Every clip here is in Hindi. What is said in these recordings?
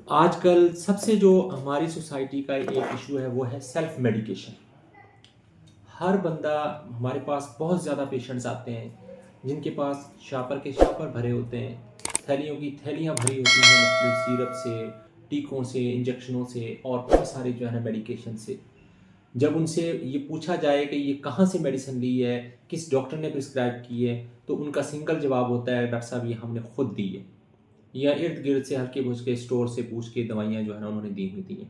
आजकल सबसे जो हमारी सोसाइटी का एक इशू है वो है सेल्फ मेडिकेशन। हर बंदा हमारे पास बहुत ज़्यादा पेशेंट्स आते हैं जिनके पास शापर के शापर भरे होते हैं, थैलियों की थैलियाँ भरी होती हैं मुख्तलिफ सिरप से, टीकों से, इंजेक्शनों से और बहुत सारे जो है ना मेडिकेशन से। जब उनसे ये पूछा जाए कि ये कहाँ से मेडिसिन ली है, किस डॉक्टर ने प्रिस्क्राइब की है, तो उनका सिंगल जवाब होता है, डॉक्टर साहब ये हमने खुद दी है, या इर्द गिर्द से हल्के फुल्के स्टोर से पूछ के दवाइयाँ जो है ना उन्होंने दी हुई थी हैं।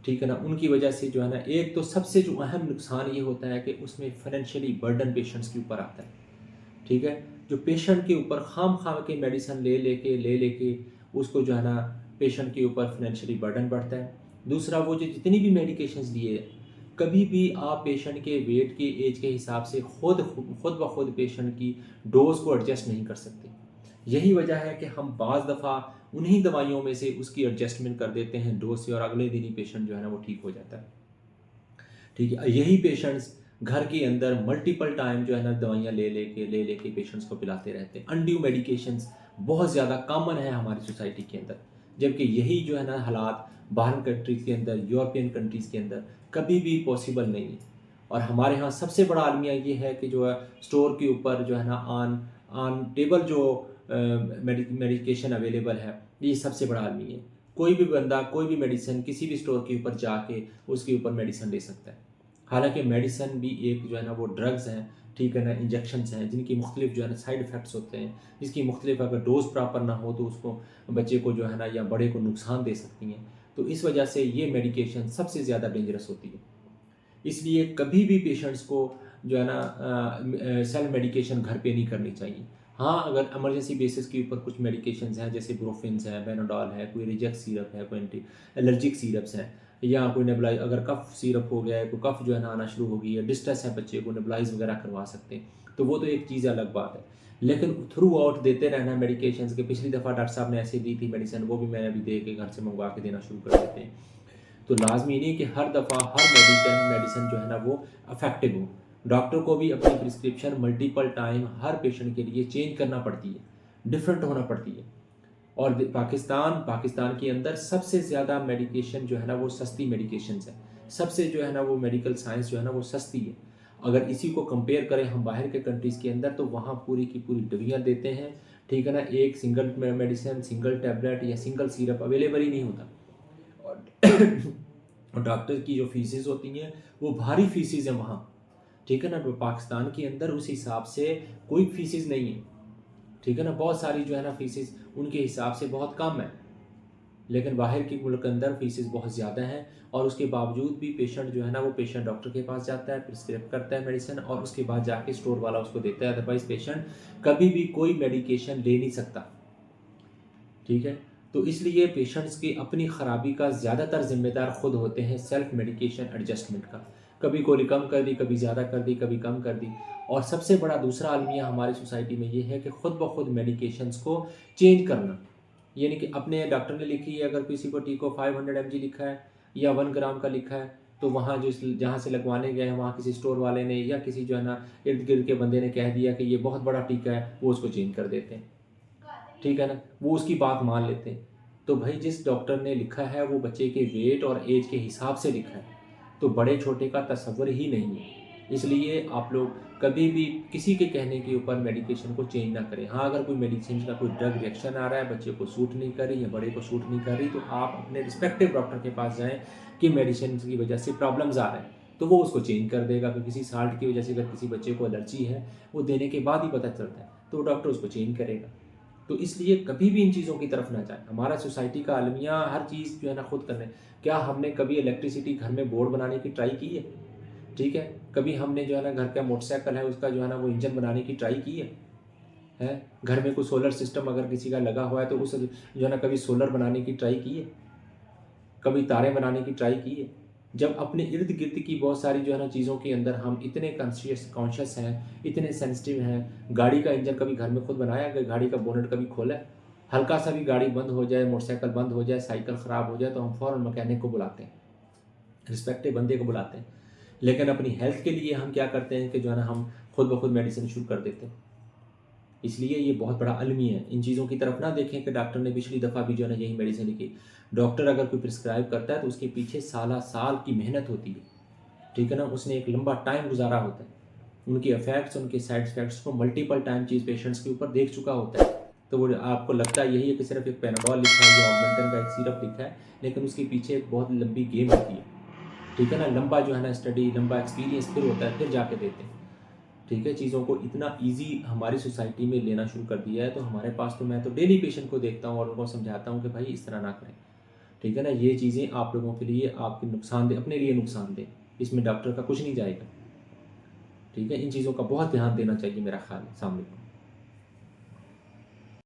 ठीक है ना, उनकी वजह से जो है ना, एक तो सबसे जो अहम नुकसान ये होता है कि उसमें फाइनेंशियली बर्डन पेशेंट्स के ऊपर आता है। ठीक है, जो पेशेंट के ऊपर खाम खाम के मेडिसिन ले लेके उसको जो है ना पेशेंट के ऊपर फाइनेंशियली बर्डन बढ़ता है। दूसरा, वो जो जितनी भी मेडिकेशंस लिए, कभी भी आप पेशेंट के वेट के एज के हिसाब से खुद ब खुद पेशेंट की डोज को एडजस्ट नहीं कर सकते। यही वजह है कि हम बाज़ दफ़ा उन्हीं दवाइयों में से उसकी एडजस्टमेंट कर देते हैं डोज से, और अगले दिन ही पेशेंट जो है ना वो ठीक हो जाता है। ठीक है, यही पेशेंट्स घर के अंदर मल्टीपल टाइम जो है ना दवाइयाँ ले लेके पेशेंट्स को पिलाते रहते हैं। अनड्यू मेडिकेशंस बहुत ज़्यादा कॉमन है हमारी सोसाइटी के अंदर, जबकि यही जो है ना हालात बाहर कंट्रीज़ के अंदर, यूरोपियन कंट्रीज़ के अंदर कभी भी पॉसिबल नहीं है। और हमारे यहाँ सबसे बड़ा अलमिया ये है कि जो है स्टोर के ऊपर जो है ना ऑन ऑन टेबल जो मेडिकेशन अवेलेबल है, ये सबसे बड़ा अलमिया है। कोई भी बंदा कोई भी मेडिसिन किसी भी स्टोर के ऊपर जाके उसके ऊपर मेडिसिन ले सकता है। हालांकि मेडिसिन भी एक जो है ना वो ड्रग्स हैं, ठीक है ना, इंजेक्शंस हैं जिनकी मुख्तलिफ जो है ना साइड इफ़ेक्ट्स होते हैं, जिसकी मुख्तलिफ अगर डोज प्रॉपर ना हो तो उसको बच्चे को जो है ना या बड़े को नुकसान दे सकती हैं। तो इस वजह से ये मेडिकेशन सबसे ज़्यादा डेंजरस होती है। इसलिए कभी भी पेशेंट्स को जो है ना सेल्फ मेडिकेशन घर पे नहीं करनी चाहिए। हाँ, अगर इमरजेंसी बेसिस के ऊपर कुछ मेडिकेशंस हैं जैसे ब्रोफिन्स है, बेनाडोल है, कोई रिजेक्ट सिरप है, कोई एंटी एलर्जिक सिरप्स हैं, या कोई नेबुलाइज अगर कफ सिरप हो गया है, कोई कफ जो है ना आना शुरू हो गई है, डिस्ट्रेस है बच्चे को, नेबुलाइज वगैरह करवा सकते हैं, तो वो तो एक चीज़ अलग बात है। लेकिन थ्रू आउट देते रहना मेडिकेशंस के, पिछली दफ़ा डॉक्टर साहब ने ऐसे दी थी मेडिसिन, वो भी मैंने अभी दे के घर से मंगवा के देना शुरू कर देते हैं। तो लाजमी नहीं कि हर दफ़ा हर मेडिसिन जो है ना वो अफेक्टिव हो। डॉक्टर को भी अपनी प्रिस्क्रिप्शन मल्टीपल टाइम हर पेशेंट के लिए चेंज करना पड़ती है, डिफरेंट होना पड़ती है। और पाकिस्तान के अंदर सबसे ज़्यादा मेडिकेशन जो है ना वो सस्ती मेडिकेशन है। सबसे जो है ना वो मेडिकल साइंस जो है ना वो सस्ती है। अगर इसी को कंपेयर करें हम बाहर के कंट्रीज़ के अंदर, तो वहाँ पूरी की पूरी दवाइयाँ देते हैं। ठीक है ना, एक सिंगल मेडिसिन, सिंगल टैबलेट या सिंगल सिरप अवेलेबल ही नहीं होता। और और डॉक्टर की जो फीसेस होती हैं वो भारी फीसेस हैं वहाँ। ठीक है ना, तो पाकिस्तान के अंदर उस हिसाब से कोई फीसेस नहीं है। ठीक है ना, बहुत सारी जो है ना फीसेस उनके हिसाब से बहुत कम है, लेकिन बाहर के मुल्क के अंदर फीसेस बहुत ज़्यादा हैं। और उसके बावजूद भी पेशेंट जो है ना वो पेशेंट डॉक्टर के पास जाता है, प्रिस्क्राइब करता है मेडिसिन, और उसके बाद जाके स्टोर वाला उसको देता है। अदरवाइज पेशेंट कभी भी कोई मेडिकेशन ले नहीं सकता। ठीक है, तो इसलिए पेशेंट्स की अपनी ख़राबी का ज़्यादातर ज़िम्मेदार खुद होते हैं, सेल्फ मेडिकेशन एडजस्टमेंट का। कभी गोली कम कर दी, कभी ज़्यादा कर दी, कभी कम कर दी। और सबसे बड़ा दूसरा अलमिया हमारी सोसाइटी में ये है कि ख़ुद ब खुद मेडिकेशंस को चेंज करना। यानी कि अपने डॉक्टर ने लिखी है, अगर किसी को टीको 500 mg लिखा है या 1 ग्राम का लिखा है, तो वहाँ जहाँ से लगवाने गए हैं वहाँ किसी स्टोर वाले ने या किसी जो है ना इर्द गिर्द के बंदे ने कह दिया कि ये बहुत बड़ा टीका है, वो उसको चेंज कर देते हैं। ठीक है ना, वो उसकी बात मान लेते हैं। तो भाई जिस डॉक्टर ने लिखा है वो बच्चे के वेट और एज के हिसाब से लिखा है, तो बड़े छोटे का तस्वर ही नहीं है। इसलिए आप लोग कभी भी किसी के कहने के ऊपर मेडिकेशन को चेंज ना करें। हाँ, अगर कोई मेडिसिन का कोई ड्रग रिएक्शन आ रहा है, बच्चे को सूट नहीं कर रही या बड़े को सूट नहीं कर रही, तो आप अपने रिस्पेक्टिव डॉक्टर के पास जाएँ कि मेडिसिन की वजह से प्रॉब्लम्स आ रहे हैं, तो वो उसको चेंज कर देगा। कि किसी साल्ट की वजह से अगर किसी बच्चे को एलर्जी है, वो देने के बाद ही पता चलता है, तो डॉक्टर उसको चेंज करेगा। तो इसलिए कभी भी इन चीज़ों की तरफ ना जाए। हमारा सोसाइटी का अलमिया हर चीज़ जो है ना खुद करने। क्या हमने कभी इलेक्ट्रिसिटी घर में बोर्ड बनाने की ट्राई की है? ठीक है, कभी हमने जो है ना घर का मोटरसाइकिल है उसका जो है ना वो इंजन बनाने की ट्राई की है? घर में कोई सोलर सिस्टम अगर किसी का लगा हुआ है तो उस जो है ना कभी सोलर बनाने की ट्राई की है? कभी तारे बनाने की ट्राई की है? जब अपने इर्द गिर्द की बहुत सारी जो है ना चीज़ों के अंदर हम इतने कॉन्शियस हैं, इतने सेंसिटिव हैं। गाड़ी का इंजन कभी घर में खुद बनाया? अगर गाड़ी का बोनेट कभी खोला है? हल्का सा भी गाड़ी बंद हो जाए, मोटरसाइकिल बंद हो जाए, साइकिल ख़राब हो जाए, तो हम फ़ौरन मैकेनिक को बुलाते हैं, रिस्पेक्टिव बंदे को बुलाते हैं। लेकिन अपनी हेल्थ के लिए हम क्या करते हैं कि जो है ना हम खुद ब खुद मेडिसिन शुरू कर देते हैं। इसलिए ये बहुत बड़ा अलमी है। इन चीज़ों की तरफ ना देखें कि डॉक्टर ने पिछली दफ़ा भी जो है ना यही मेडिसिन लिखी। डॉक्टर अगर कोई प्रिस्क्राइब करता है तो उसके पीछे साल की मेहनत होती है, ठीक है ना। उसने एक लंबा टाइम गुजारा होता है, उनके इफ़ेक्ट्स, उनके साइड इफ़ेक्ट्स को मल्टीपल टाइम चीज़ पेशेंट्स के ऊपर देख चुका होता है। तो वो आपको लगता है यही है कि सिर्फ एक पैनाडोल लिखा है या ऑगमेंटन का एक सिरप लिखा है, लेकिन उसके पीछे एक बहुत लंबी गेम होती है, ठीक है ना। लंबा जो है ना स्टडी, लंबा एक्सपीरियंस फिर होता है, फिर जाके देते हैं, ठीक है। चीज़ों को इतना ईजी हमारी सोसाइटी में लेना शुरू कर दिया है। तो हमारे पास तो मैं तो डेली पेशेंट को देखता हूँ और उनको समझाता हूँ कि भाई इस तरह ना करें, ठीक है ना। ये चीज़ें आप लोगों के लिए आपके नुकसानदेह, अपने लिए नुकसानदेह, इसमें डॉक्टर का कुछ नहीं जाएगा, ठीक है। इन चीज़ों का बहुत ध्यान देना चाहिए मेरा ख्याल है। अस्सलाम वालेकुम।